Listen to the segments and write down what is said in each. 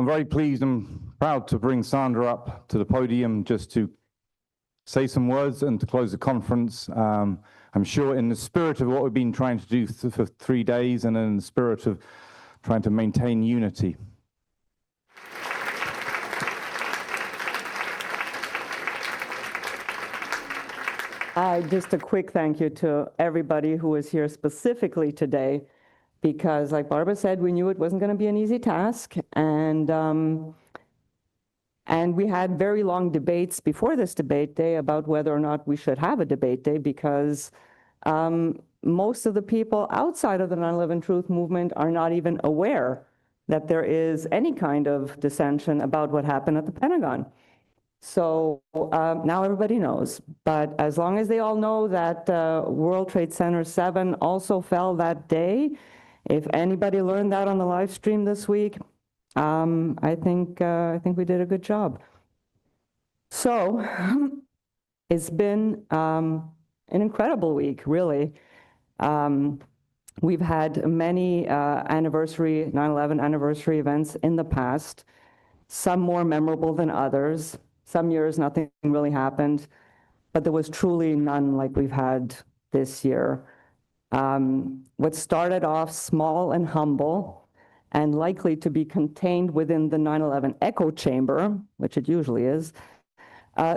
very pleased and proud to bring Sandra up to the podium just to say some words and to close the conference. I'm sure in the spirit of what we've been trying to do for 3 days and in the spirit of trying to maintain unity. Just a quick thank you to everybody who is here specifically today, because like Barbara said, we knew it wasn't going to be an easy task, and we had very long debates before this debate day about whether or not we should have a debate day, because most of the people outside of the 9/11 Truth Movement are not even aware that there is any kind of dissension about what happened at the Pentagon. So now everybody knows. But as long as they all know that World Trade Center 7 also fell that day, if anybody learned that on the live stream this week, I think we did a good job. So it's been an incredible week, really. We've had many 9/11 anniversary events in the past, some more memorable than others. Some years nothing really happened, but there was truly none like we've had this year. What started off small and humble and likely to be contained within the 9/11 echo chamber, which it usually is,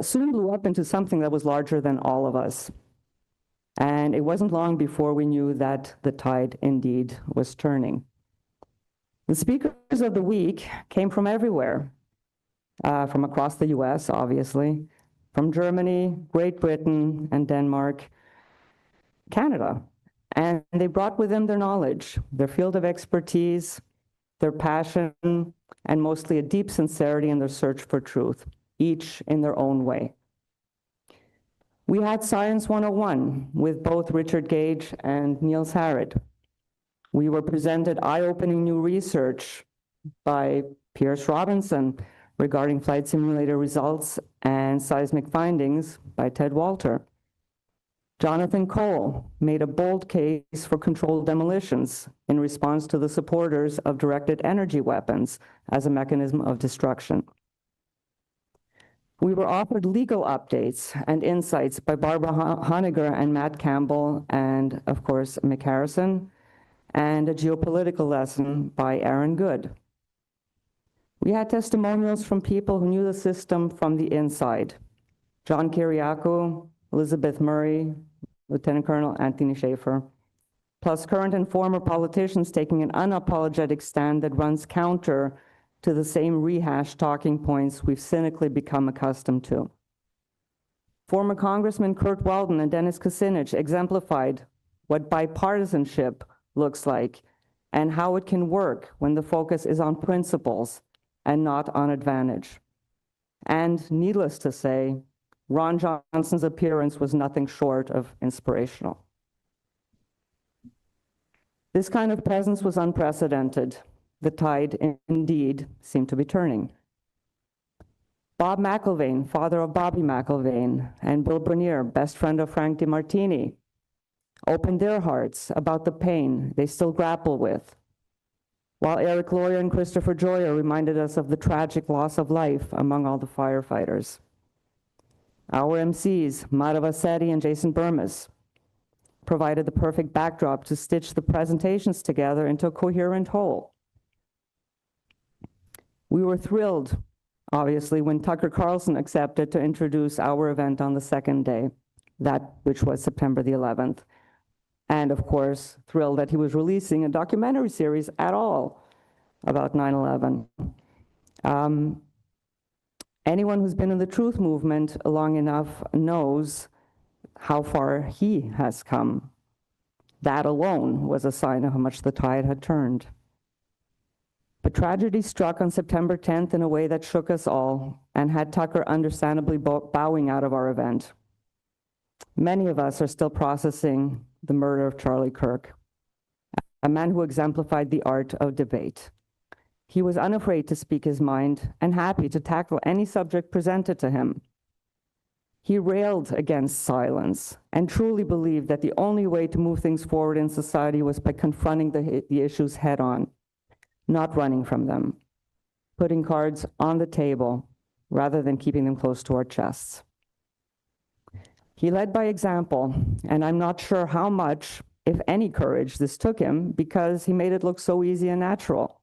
soon blew up into something that was larger than all of us. And it wasn't long before we knew that the tide indeed was turning. The speakers of the week came from everywhere. From across the US, obviously, from Germany, Great Britain, and Denmark, Canada. And they brought with them their knowledge, their field of expertise, their passion, and mostly a deep sincerity in their search for truth, each in their own way. We had Science 101 with both Richard Gage and Niels Harrod. We were presented eye-opening new research by Pierce Robinson regarding flight simulator results and seismic findings by Ted Walter. Jonathan Cole made a bold case for controlled demolitions in response to the supporters of directed energy weapons as a mechanism of destruction. We were offered legal updates and insights by Barbara Honegger and Matt Campbell and, of course, Mick Harrison, and a geopolitical lesson by Aaron Good. We had testimonials from people who knew the system from the inside. John Kiriakou, Elizabeth Murray, Lieutenant Colonel Anthony Schaefer, plus current and former politicians taking an unapologetic stand that runs counter to the same rehashed talking points we've cynically become accustomed to. Former Congressman Kurt Weldon and Dennis Kucinich exemplified what bipartisanship looks like and how it can work when the focus is on principles and not on advantage. And needless to say, Ron Johnson's appearance was nothing short of inspirational. This kind of presence was unprecedented. The tide indeed seemed to be turning. Bob McIlvaine, father of Bobby McIlvaine, and Bill Bernier, best friend of Frank DeMartini, opened their hearts about the pain they still grapple with, while Eric Loyer and Christopher Joyer reminded us of the tragic loss of life among all the firefighters. Our MCs, Madhava Sethi and Jason Burmis, provided the perfect backdrop to stitch the presentations together into a coherent whole. We were thrilled, obviously, when Tucker Carlson accepted to introduce our event on the second day, that which was September the 11th. And of course, thrilled that he was releasing a documentary series at all about 9/11. Anyone who's been in the truth movement long enough knows how far he has come. That alone was a sign of how much the tide had turned. But tragedy struck on September 10th in a way that shook us all and had Tucker understandably bowing out of our event. Many of us are still processing the murder of Charlie Kirk, a man who exemplified the art of debate. He was unafraid to speak his mind and happy to tackle any subject presented to him. He railed against silence and truly believed that the only way to move things forward in society was by confronting the issues head on, not running from them. putting cards on the table rather than keeping them close to our chests. He led by example, and I'm not sure how much, if any, courage this took him because he made it look so easy and natural.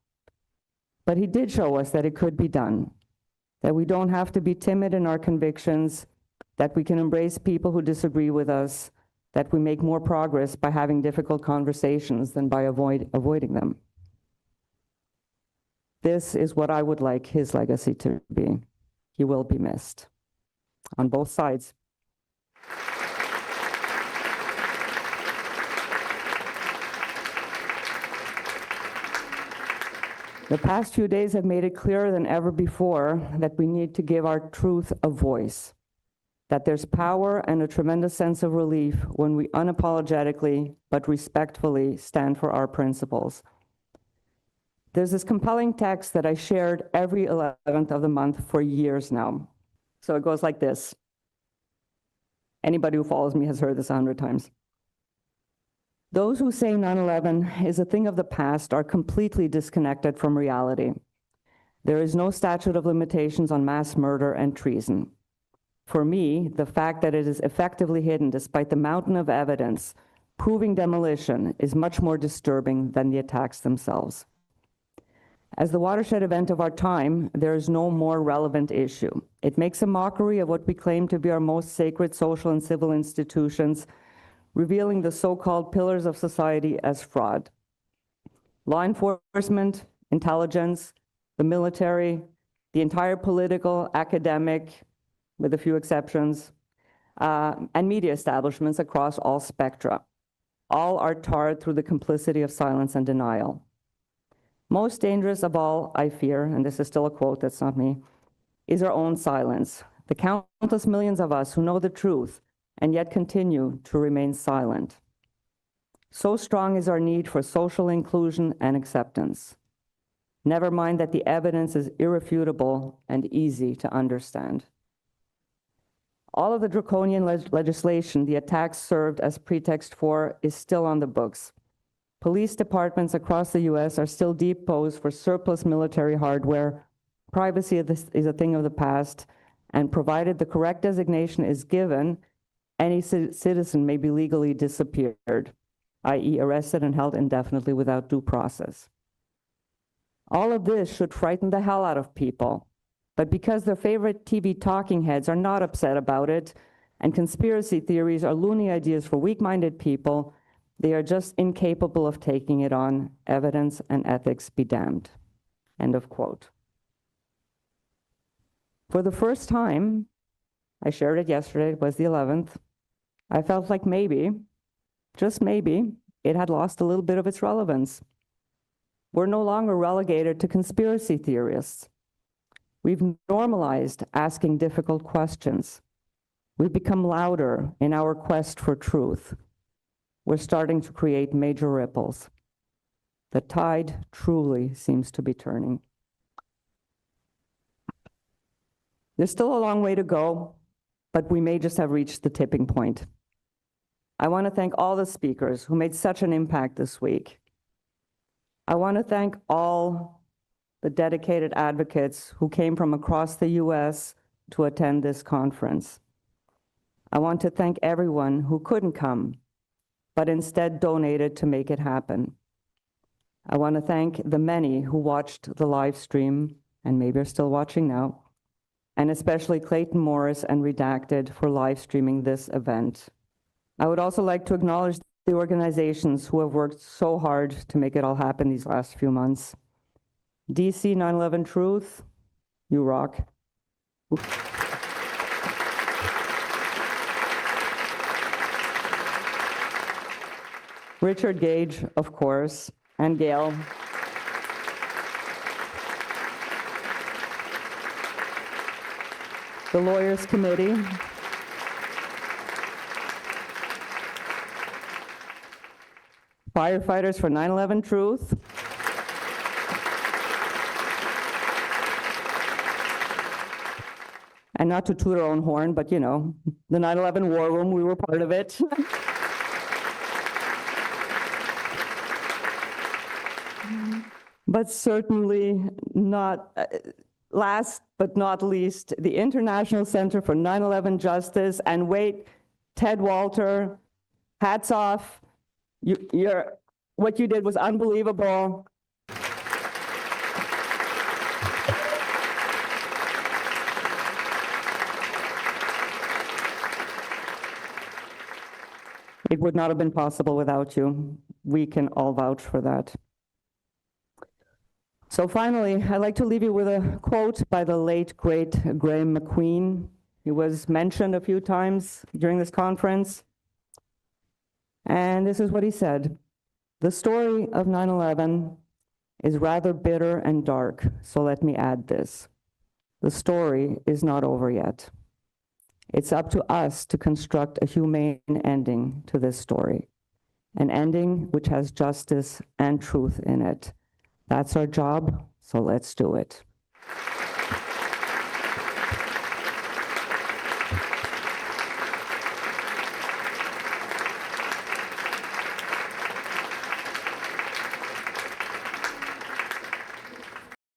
But he did show us that it could be done, that we don't have to be timid in our convictions, that we can embrace people who disagree with us, that we make more progress by having difficult conversations than by avoiding them. This is what I would like his legacy to be. He will be missed on both sides. The past few days have made it clearer than ever before that we need to give our truth a voice, that there's power and a tremendous sense of relief when we unapologetically but respectfully stand for our principles. There's this compelling text that I shared every 11th of the month for years now. So it goes like this. Anybody who follows me has heard this 100 times. Those who say 9/11 is a thing of the past are completely disconnected from reality. There is no statute of limitations on mass murder and treason. For me, the fact that it is effectively hidden despite the mountain of evidence proving demolition is much more disturbing than the attacks themselves. As the watershed event of our time, there is no more relevant issue. It makes a mockery of what we claim to be our most sacred social and civil institutions, revealing the so-called pillars of society as fraud. Law enforcement, intelligence, the military, the entire political, academic, with a few exceptions, and media establishments across all spectra. All are tarred through the complicity of silence and denial. Most dangerous of all, I fear, and this is still a quote, that's not me, is our own silence. The countless millions of us who know the truth and yet continue to remain silent. So strong is our need for social inclusion and acceptance. Never mind that the evidence is irrefutable and easy to understand. All of the draconian legislation the attacks served as pretext for is still on the books. Police departments across the US are still deposed for surplus military hardware. Privacy is a thing of the past, and provided the correct designation is given, any citizen may be legally disappeared, i.e. arrested and held indefinitely without due process. All of this should frighten the hell out of people, but because their favorite TV talking heads are not upset about it, and conspiracy theories are loony ideas for weak-minded people, they are just incapable of taking it on. Evidence and ethics be damned. End of quote. For the first time, I shared it yesterday, it was the 11th, I felt like maybe, just maybe, it had lost a little bit of its relevance. We're no longer relegated to conspiracy theorists. We've normalized asking difficult questions. We've become louder in our quest for truth. We're starting to create major ripples. The tide truly seems to be turning. There's still a long way to go, but we may just have reached the tipping point. I want to thank all the speakers who made such an impact this week. I want to thank all the dedicated advocates who came from across the US to attend this conference. I want to thank everyone who couldn't come, but instead donated to make it happen. I want to thank the many who watched the live stream, and maybe are still watching now, and especially Clayton Morris and Redacted for live streaming this event. I would also like to acknowledge the organizations who have worked so hard to make it all happen these last few months. DC 9/11 Truth, you rock. Richard Gage, of course, and Gail. The Lawyers Committee. Firefighters for 9/11 Truth. And not to toot our own horn, but you know, the 9/11 War Room, we were part of it. But certainly not, last but not least, the International Center for 9/11 Justice. And wait, Ted Walter, hats off. What you did was unbelievable. It would not have been possible without you. We can all vouch for that. So finally, I'd like to leave you with a quote by the late, great Graham McQueen. He was mentioned a few times during this conference. And this is what he said: "The story of 9/11 is rather bitter and dark, so let me add this. The story is not over yet. It's up to us to construct a humane ending to this story, an ending which has justice and truth in it. That's our job, so let's do it."